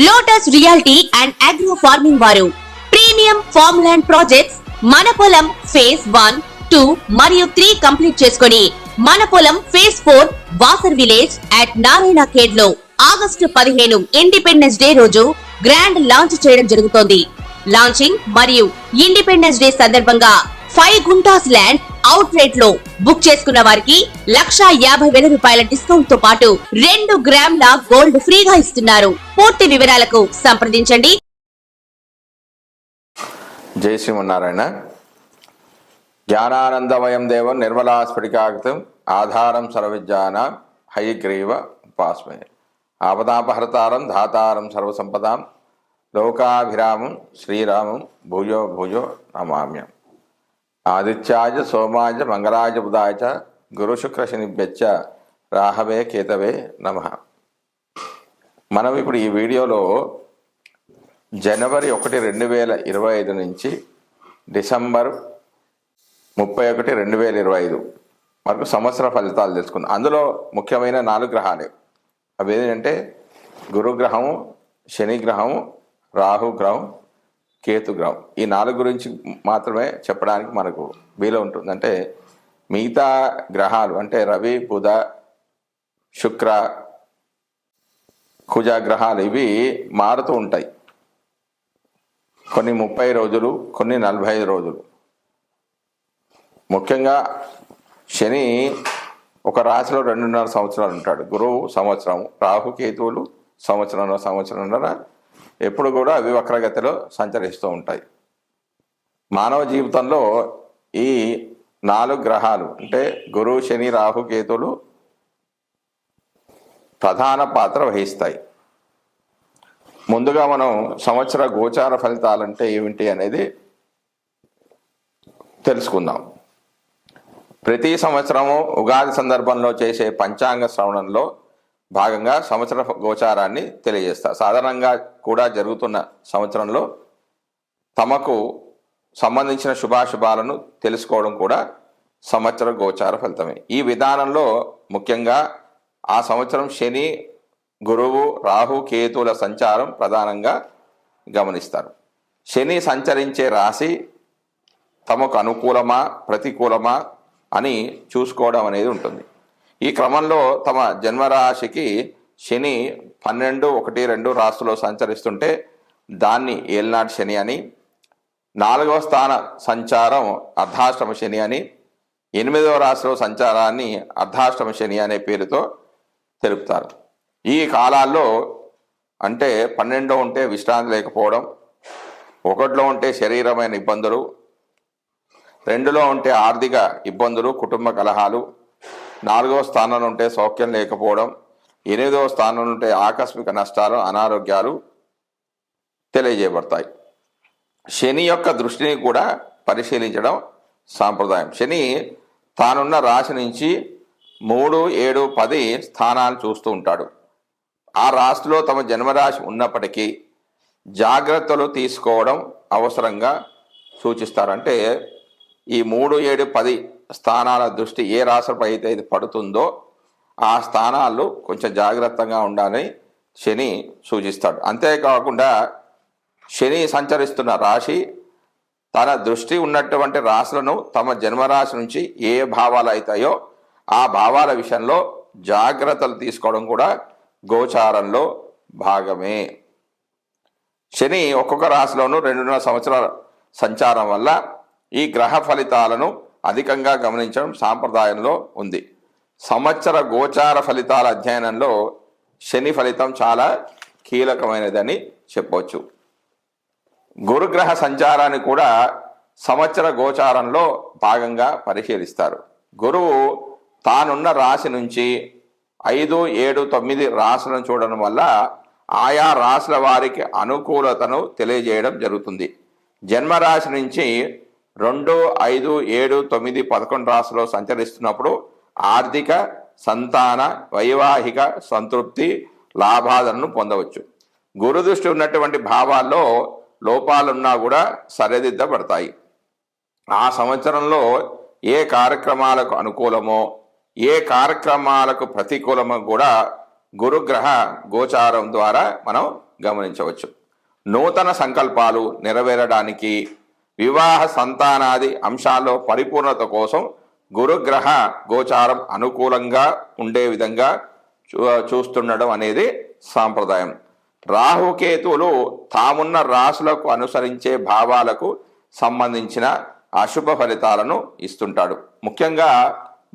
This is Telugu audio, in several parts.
Lotus reality and agro farming వారు ప్రీమియం ఫార్మ్ ల్యాండ్ ప్రాజెక్ట్స్ మన పొలం ఫేజ్ 1, 2 మరియు 3 కంప్లీట్ చేసుకొని మన పొలం phase 4 Wasar village at Narayana Khed లో ఆగస్టు 15 ఇండిపెండెన్స్ డే రోజు గ్రాండ్ లాంచ్ చేయడం జరుగుతోంది. లాంచింగ్ మరియు ఇండిపెండెన్స్ డే సందర్భంగా 5 గుంటాస్ ల్యాండ్ అవుట్ రేట్ లో బుక్ చేసుకున్న వారికి 1,50,000 రూపాయల డిస్కౌంట్ తో పాటు 2 గ్రాముల గోల్డ్ ఫ్రీగా ఇస్తున్నారు. పూర్తి వివరాలకు సంప్రదించండి. జై శ్రీమన్నారాయణ. జ్ఞానానందమయం దేవం నిర్మలాస్ఫటికాకృతం ఆధారం సర్వవిద్యానాం హయగ్రీవ ఉపాస్మహే. ఆపదాపహర్తారం ధాతారం సర్వసంపదాం లోకాభిరామం శ్రీరామం భూయో భూయో నమామ్యం. ఆదిత్యాయ సోమాయ మంగళాయ బుధాయ చ గురు శుక్ర శనిభ్యశ్చ రాహవే కేతవే నమః. మనం ఇప్పుడు ఈ వీడియోలో జనవరి 1, 2025 నుంచి డిసెంబర్ 31, 2025 వరకు సంవత్సర ఫలితాలు తెలుసుకుందాం. అందులో ముఖ్యమైన 4 గ్రహాలే. అవి ఏంటంటే గురుగ్రహము, శనిగ్రహము, రాహుగ్రహం, కేతుగ్రహం. ఈ 4 గురించి మాత్రమే చెప్పడానికి మనకు వీలు ఉంటుంది. అంటే మిగతా గ్రహాలు అంటే రవి, బుధ, శుక్ర, కుజ గ్రహాలు ఇవి మారుతూ ఉంటాయి. కొన్ని 30 రోజులు, కొన్ని 45 రోజులు. ముఖ్యంగా శని ఒక రాశిలో 2.5 సంవత్సరాలు ఉంటాడు. గురువు సంవత్సరం, రాహు కేతువులు సంవత్సరంన్నర ఎప్పుడు కూడా అవి వక్రగతిలో సంచరిస్తూ ఉంటాయి. మానవ జీవితంలో ఈ 4 గ్రహాలు అంటే గురువు, శని, రాహు, కేతువులు ప్రధాన పాత్ర వహిస్తాయి. ముందుగా మనం సంవత్సర గోచార ఫలితాలంటే ఏమిటి అనేది తెలుసుకుందాం. ప్రతి సంవత్సరము ఉగాది సందర్భంలో చేసే పంచాంగ శ్రవణంలో భాగంగా సంవత్సర గోచారాన్ని తెలియజేస్తారు. సాధారణంగా కూడా జరుగుతున్న సంవత్సరంలో తమకు సంబంధించిన శుభాశుభాలను తెలుసుకోవడం కూడా సంవత్సర గోచార ఫలితమే. ఈ విధానంలో ముఖ్యంగా ఆ సంవత్సరం శని, గురువు, రాహు, కేతువుల సంచారం ప్రధానంగా గమనిస్తారు. శని సంచరించే రాశి తమకు అనుకూలమా ప్రతికూలమా అని చూసుకోవడం అనేది ఉంటుంది. ఈ క్రమంలో తమ జన్మరాశికి శని 12, 1, 2 రాశుల్లో సంచరిస్తుంటే దాన్ని ఏలినాటి శని అని, 4వ స్థాన సంచారం అర్ధాష్టమ శని అని, 8వ రాశిలో సంచారాన్ని అర్ధాష్టమ శని అనే పేరుతో తెలుపుతారు. ఈ కాలాల్లో అంటే 12లో ఉంటే విశ్రాంతి లేకపోవడం, 1లో ఉంటే శరీరమైన ఇబ్బందులు, 2లో ఉంటే ఆర్థిక ఇబ్బందులు, కుటుంబ కలహాలు, 4వ స్థానంలో ఉంటే సౌఖ్యం లేకపోవడం, 8వ స్థానంలో ఉంటే ఆకస్మిక నష్టాలు, అనారోగ్యాలు తెలియజేయబడతాయి. శని యొక్క దృష్టిని కూడా పరిశీలించడం సాంప్రదాయం. శని తానున్న రాశి నుంచి 3, 7, 10 స్థానాలు చూస్తూ ఉంటాడు. ఆ రాశిలో తమ జన్మరాశి ఉన్నప్పటికీ జాగ్రత్తలు తీసుకోవడం అవసరంగా సూచిస్తారు. అంటే ఈ 3, 7, 10 స్థానాల దృష్టి ఏ రాశిపై అయితే పడుతుందో ఆ స్థానాలు కొంచెం జాగ్రత్తగా ఉండాలని శని సూచిస్తాడు. అంతేకాకుండా శని సంచరిస్తున్న రాశి తన దృష్టి ఉన్నటువంటి రాశులను తమ జన్మరాశి నుంచి ఏ భావాలు అవుతాయో ఆ భావాల విషయంలో జాగ్రత్తలు తీసుకోవడం కూడా గోచారంలో భాగమే. శని ఒక్కొక్క రాశిలోనూ 2.5 సంవత్సరాల సంచారం వల్ల ఈ గ్రహ ఫలితాలను అధికంగా గమనించడం సాంప్రదాయంలో ఉంది. సంవత్సర గోచార ఫలితాల అధ్యయనంలో శని ఫలితం చాలా కీలకమైనదని చెప్పవచ్చు. గురుగ్రహ సంచారాన్ని కూడా సంవత్సర గోచారంలో భాగంగా పరిశీలిస్తారు. గురువు తానున్న రాశి నుంచి 5, 7, 9 రాశులను చూడడం వల్ల ఆయా రాశుల వారికి అనుకూలతను తెలియజేయడం జరుగుతుంది. జన్మరాశి నుంచి 2, 5, 7, 9, 11 రాశుల్లో సంచరిస్తున్నప్పుడు ఆర్థిక, సంతాన, వైవాహిక సంతృప్తి, లాభాలను పొందవచ్చు. గురుదృష్టి ఉన్నటువంటి భావాల్లో లోపాలున్నా కూడా సరిదిద్దబడతాయి. ఆ సంవత్సరంలో ఏ కార్యక్రమాలకు అనుకూలమో ఏ కార్యక్రమాలకు ప్రతికూలమో కూడా గురుగ్రహ గోచారం ద్వారా మనం గమనించవచ్చు. నూతన సంకల్పాలు నెరవేరడానికి, వివాహ సంతానాది అంశాల్లో పరిపూర్ణత కోసం గురుగ్రహ గోచారం అనుకూలంగా ఉండే విధంగా చూస్తుండడం అనేది సాంప్రదాయం. రాహుకేతువులు తామున్న రాశులకు అనుసరించే భావాలకు సంబంధించిన అశుభ ఫలితాలను ఇస్తుంటాడు. ముఖ్యంగా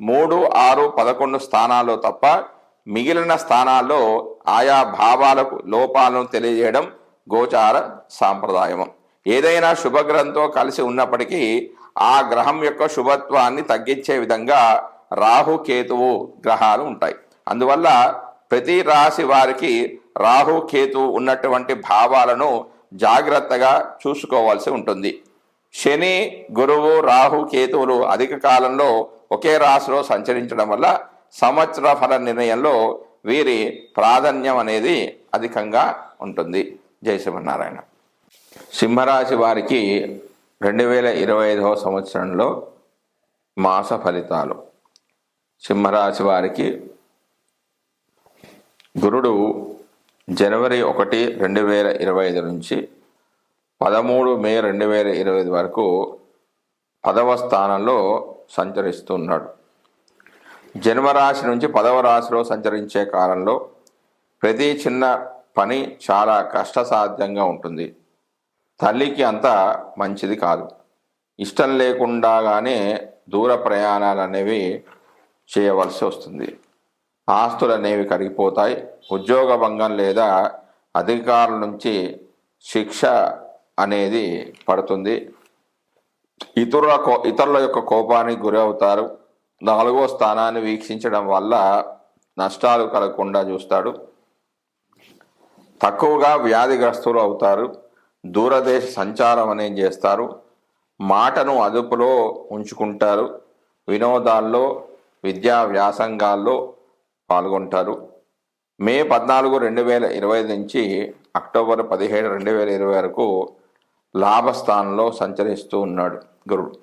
3, 6, 11 స్థానాల్లో తప్ప మిగిలిన స్థానాల్లో ఆయా భావాలకు లోపాలను తెలియజేయడం గోచార సాంప్రదాయం. ఏదైనా శుభగ్రహంతో కలిసి ఉన్నప్పటికీ ఆ గ్రహం యొక్క శుభత్వాన్ని తగ్గించే విధంగా రాహుకేతువు గ్రహాలు ఉంటాయి. అందువల్ల ప్రతి రాశి వారికి రాహుకేతువు ఉన్నటువంటి భావాలను జాగ్రత్తగా చూసుకోవాల్సి ఉంటుంది. శని, గురువు, రాహు, కేతువులు అధిక కాలంలో ఒకే రాశిలో సంచరించడం వల్ల సంవత్సర ఫల నిర్ణయంలో వీరి ప్రాధాన్యం అనేది అధికంగా ఉంటుంది. జై శ్రీమన్నారాయణ. సింహరాశి వారికి 2025వ సంవత్సరంలో మాస ఫలితాలు. సింహరాశి వారికి గురుడు జనవరి 1, 2025 నుంచి 13 మే 2025 వరకు 10వ స్థానంలో సంచరిస్తున్నాడు. జన్మరాశి నుంచి 10వ రాశిలో సంచరించే కాలంలో ప్రతి చిన్న పని చాలా కష్టసాధ్యంగా ఉంటుంది. తల్లికి అంత మంచిది కాదు. ఇష్టం లేకుండానే దూర ప్రయాణాలు అనేవి చేయవలసి వస్తుంది. ఆస్తులు అనేవి కరిగిపోతాయి. ఉద్యోగ భంగం లేదా అధికారుల నుంచి శిక్ష అనేది పడుతుంది. ఇతరుల యొక్క కోపానికి గురి అవుతారు. 4వ స్థానాన్ని వీక్షించడం వల్ల నష్టాలు కలగకుండా చూస్తాడు. తక్కువగా వ్యాధిగ్రస్తులు అవుతారు. దూరదేశ సంచారం అనేది చేస్తారు. మాటను అదుపులో ఉంచుకుంటారు. వినోదాల్లో, విద్యా వ్యాసంగాల్లో పాల్గొంటారు. మే 14, 2025 నుంచి అక్టోబర్ 17, 2020 వరకు లాభస్థానంలో సంచరిస్తూ ఉన్నాడు గురుడు.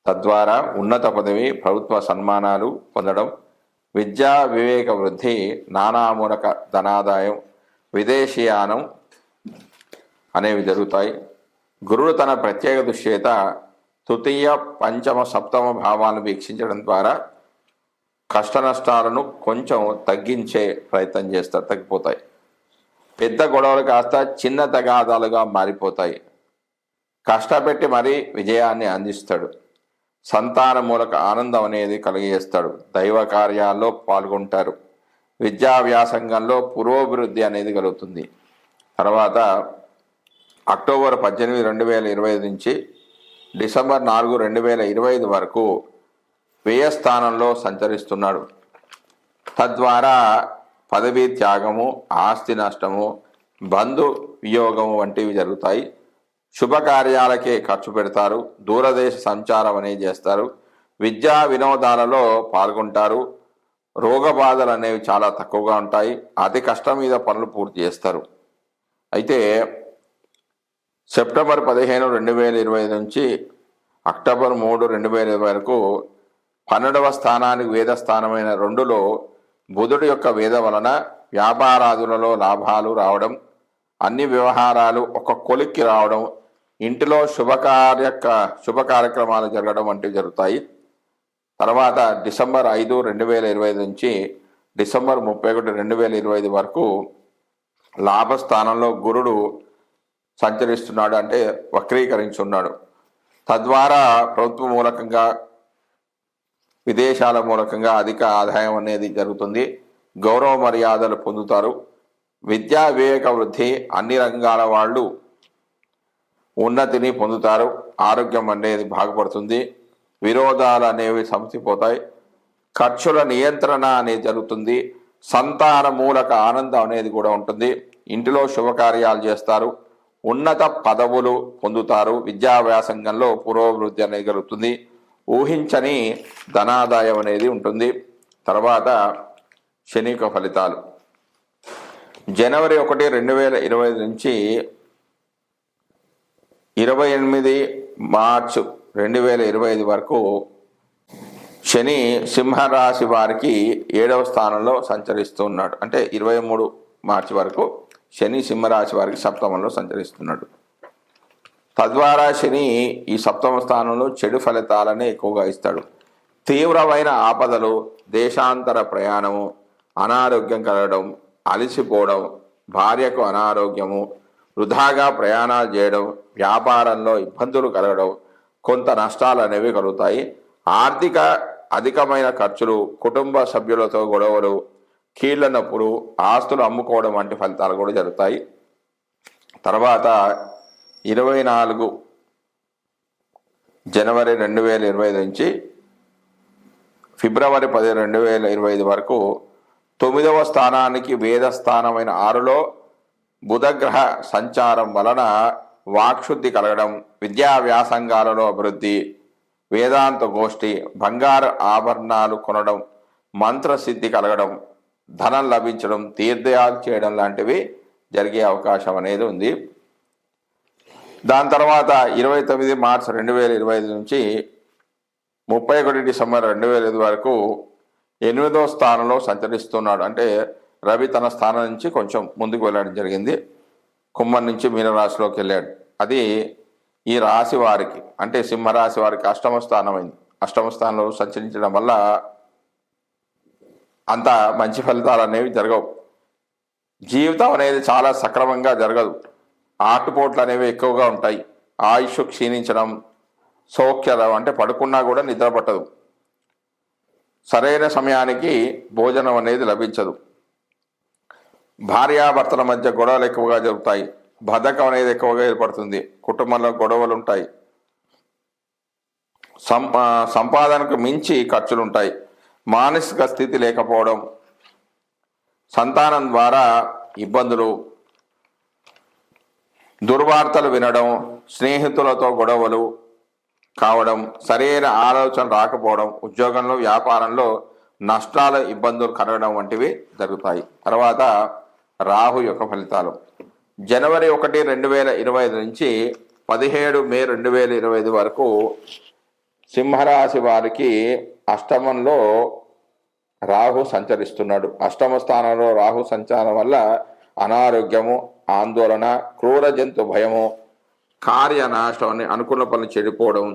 తద్వారా ఉన్నత పదవి, ప్రభుత్వ సన్మానాలు పొందడం, విద్యా వివేక వృద్ధి, నానామూలక ధనాదాయం, విదేశీయానం అనేవి జరుగుతాయి. గురుడు తన ప్రత్యేక దృష్టిత తృతీయ, పంచమ, సప్తమ భావాలను వీక్షించడం ద్వారా కష్ట నష్టాలను కొంచెం తగ్గించే ప్రయత్నం చేస్తారు. తగ్గిపోతాయి. పెద్ద గొడవలు కాస్త చిన్న తగాదాలుగా మారిపోతాయి. కష్టపెట్టి మరీ విజయాన్ని అందిస్తాడు. సంతాన మూలక ఆనందం అనేది కలిగజేస్తాడు. దైవ కార్యాల్లో పాల్గొంటారు. విద్యా వ్యాసంగంలో పురోభివృద్ధి అనేది కలుగుతుంది. తర్వాత అక్టోబర్ 18, 2025 నుంచి డిసెంబర్ 4, 2025 వరకు వ్యయ స్థానంలో సంచరిస్తున్నాడు. తద్వారా పదవీ త్యాగము, ఆస్తి నష్టము, బంధు వియోగము వంటివి జరుగుతాయి. శుభకార్యాలకే ఖర్చు పెడతారు. దూరదేశ సంచారం అనేది చేస్తారు. విద్యా వినోదాలలో పాల్గొంటారు. రోగ బాధలు అనేవి చాలా తక్కువగా ఉంటాయి. అతి కష్టం మీద పనులు పూర్తి చేస్తారు. అయితే సెప్టెంబర్ 15, 2025 నుంచి అక్టోబర్ 3, 2020 వరకు 12వ స్థానానికి వేద స్థానమైన 2లో బుధుడి యొక్క వేద వలన వ్యాపారాదులలో లాభాలు రావడం, అన్ని వ్యవహారాలు ఒక కొలిక్కి రావడం, ఇంటిలో శుభ కార్యక్రమాలు జరగడం వంటివి జరుగుతాయి. తర్వాత డిసెంబర్ 5, 2025 నుంచి డిసెంబర్ 31, 2025 వరకు లాభస్థానంలో గురుడు సంచరిస్తున్నాడు, అంటే వక్రీకరించున్నాడు. తద్వారా ప్రభుత్వ మూలకంగా, విదేశాల మూలకంగా అధిక ఆదాయం అనేది జరుగుతుంది. గౌరవ మర్యాదలు పొందుతారు. విద్యా వివేక వృద్ధి, అన్ని రంగాల వాళ్ళు ఉన్నతిని పొందుతారు. ఆరోగ్యం అనేది బాగుపడుతుంది. విరోధాలు అనేవి సమసిపోతాయి. ఖర్చుల నియంత్రణ అనేది జరుగుతుంది. సంతాన మూలక ఆనందం అనేది కూడా ఉంటుంది. ఇంటిలో శుభకార్యాలు చేస్తారు. ఉన్నత పదవులు పొందుతారు. విద్యా వ్యాసంగంలో పురోభివృద్ధి అనేది జరుగుతుంది. ఊహించని ధనాదాయం అనేది ఉంటుంది. తర్వాత శని యొక్క ఫలితాలు. జనవరి 1, 2025 నుంచి 28 మార్చ్ 2025 వరకు శని సింహరాశి వారికి 7వ స్థానంలో సంచరిస్తూ ఉన్నాడు. అంటే 23 మార్చి వరకు శని సింహరాశి వారికి సప్తమంలో సంచరిస్తున్నాడు. తద్వారా శని ఈ సప్తమ స్థానంలో చెడు ఫలితాలనే ఎక్కువగా ఇస్తాడు. తీవ్రమైన ఆపదలు, దేశాంతర ప్రయాణము, అనారోగ్యం కలగడం, అలసిపోవడం, భార్యకు అనారోగ్యము, వృధాగా ప్రయాణాలు చేయడం, వ్యాపారంలో ఇబ్బందులు కలగడం, కొంత నష్టాలు అనేవి కలుగుతాయి. అధికమైన ఖర్చులు, కుటుంబ సభ్యులతో గొడవలు, కీళ్ల నొప్పులు, ఆస్తులు అమ్ముకోవడం వంటి ఫలితాలు కూడా జరుగుతాయి. తర్వాత 24 జనవరి 2025 నుంచి ఫిబ్రవరి 10, 2025 వరకు 9వ స్థానానికి వేదస్థానమైన 6లో బుధగ్రహ సంచారం వలన వాక్శుద్ధి కలగడం, విద్యా వ్యాసంగాలలో అభివృద్ధి, వేదాంత గోష్ఠి, బంగారు ఆభరణాలు కొనడం, మంత్రసిద్ధి కలగడం, ధనం లభించడం, తీర్థయాలు చేయడం లాంటివి జరిగే అవకాశం అనేది ఉంది. దాని తర్వాత 29 మార్చి 2025 నుంచి 31 డిసెంబర్ 2025 వరకు 8వ స్థానంలో సంచరిస్తున్నాడు. అంటే రవి తన స్థానం నుంచి కొంచెం ముందుకు వెళ్ళడం జరిగింది. కుంభం నుంచి మీనరాశిలోకి వెళ్ళాడు. అది ఈ రాశి వారికి అంటే సింహరాశి వారికి 8వ స్థానమైంది. 8వ స్థానంలో సంచరించడం వల్ల అంత మంచి ఫలితాలు అనేవి జరగవు. జీవితం అనేది చాలా సక్రమంగా జరగదు. ఆటుపోట్లు అనేవి ఎక్కువగా ఉంటాయి. ఆయుష్ క్షీణించడం, సౌఖ్యం అంటే పడుకున్నా కూడా నిద్ర పట్టదు, సరైన సమయానికి భోజనం అనేది లభించదు, భార్యాభర్తల మధ్య గొడవలు ఎక్కువగా జరుగుతాయి, బద్ధకం అనేది ఎక్కువగా ఏర్పడుతుంది, కుటుంబంలో గొడవలు ఉంటాయి, సంపాదనకు మించి ఖర్చులు ఉంటాయి, మానసిక స్థితి లేకపోవడం, సంతానం ద్వారా ఇబ్బందులు, దుర్వార్తలు వినడం, స్నేహితులతో గొడవలు కావడం, సరైన ఆలోచన రాకపోవడం, ఉద్యోగంలో వ్యాపారంలో నష్టాల ఇబ్బందులు కలగడం వంటివి జరుగుతాయి. తర్వాత రాహు యొక్క ఫలితాలు జనవరి 1, 2025 నుంచి 17 మే 2025 వరకు సింహరాశి వారికి అష్టమంలో రాహు సంచరిస్తున్నాడు. 8వ స్థానంలో రాహు సంచారం వల్ల అనారోగ్యము, ఆందోళన, క్రూర జంతు భయము, కార్యనాశం అని అనుకున్న పనులు చెడిపోవడం,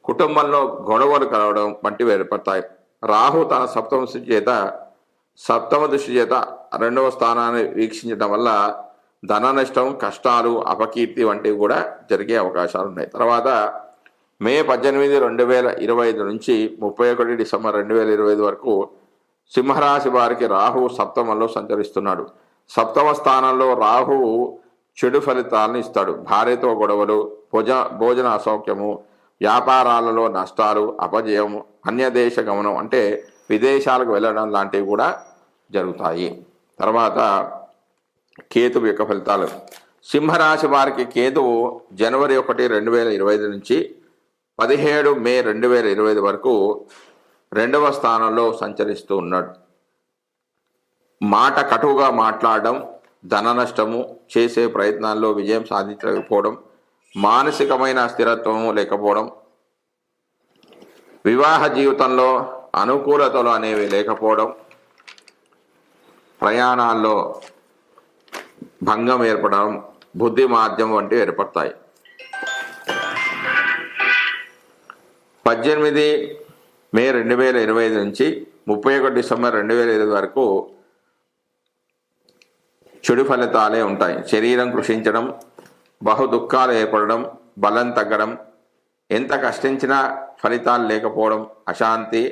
కుటుంబంలో గొడవలు కలవడం వంటివి ఏర్పడతాయి. రాహు తన సప్తమ దృష్టి చేత 2వ స్థానాన్ని వీక్షించడం వల్ల ధన నష్టం, కష్టాలు, అపకీర్తి వంటివి కూడా జరిగే అవకాశాలు ఉన్నాయి. తర్వాత మే 18, 2025 నుంచి 31 డిసెంబర్ 2025 వరకు సింహరాశి వారికి రాహు సప్తమంలో సంచరిస్తున్నాడు. 7వ స్థానంలో రాహు చెడు ఫలితాలను ఇస్తాడు. భార్యతో గొడవలు, భోజన అసౌఖ్యము, వ్యాపారాలలో నష్టాలు, అపజయము, అన్యదేశ గమనం అంటే విదేశాలకు వెళ్ళడం లాంటివి కూడా జరుగుతాయి. తర్వాత కేతువు యొక్క ఫలితాలు సింహరాశి వారికి కేతువు జనవరి 1, 2025 నుంచి 17 మే 2025 వరకు 2వ స్థానంలో సంచరిస్తూ ఉన్నాడు. మాట కటువుగా మాట్లాడడం, ధన నష్టము, చేసే ప్రయత్నాల్లో విజయం సాధించకపోవడం, మానసికమైన స్థిరత్వము లేకపోవడం, వివాహ జీవితంలో అనుకూలతలు అనేవి లేకపోవడం, ప్రయాణాల్లో భంగం ఏర్పడడం, బుద్ధి మాధ్యం వంటివి ఏర్పడతాయి. 18 మే 2025 నుంచి 31 డిసెంబర్ 2025 వరకు చెడు ఫలితాలే ఉంటాయి. శరీరం కృషించడం, బహు దుఃఖాలు ఏర్పడడం, బలం తగ్గడం, ఎంత కష్టించినా ఫలితాలు లేకపోవడం, అశాంతి,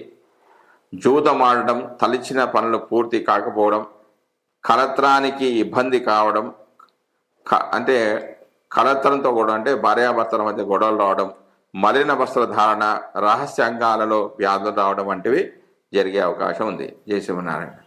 జూదమాడడం, తలిచిన పనులు పూర్తి కాకపోవడం, కలత్రానికి ఇబ్బంది కావడం, అంటే కలత్రంతో కూడా అంటే భార్యాభర్తల మధ్య గొడవలు రావడం, మలిన వస్త్రధారణ, రహస్యాంగాలలో వ్యాధులు రావడం వంటివి జరిగే అవకాశం ఉంది. జై శ్రీమన్నారాయణ.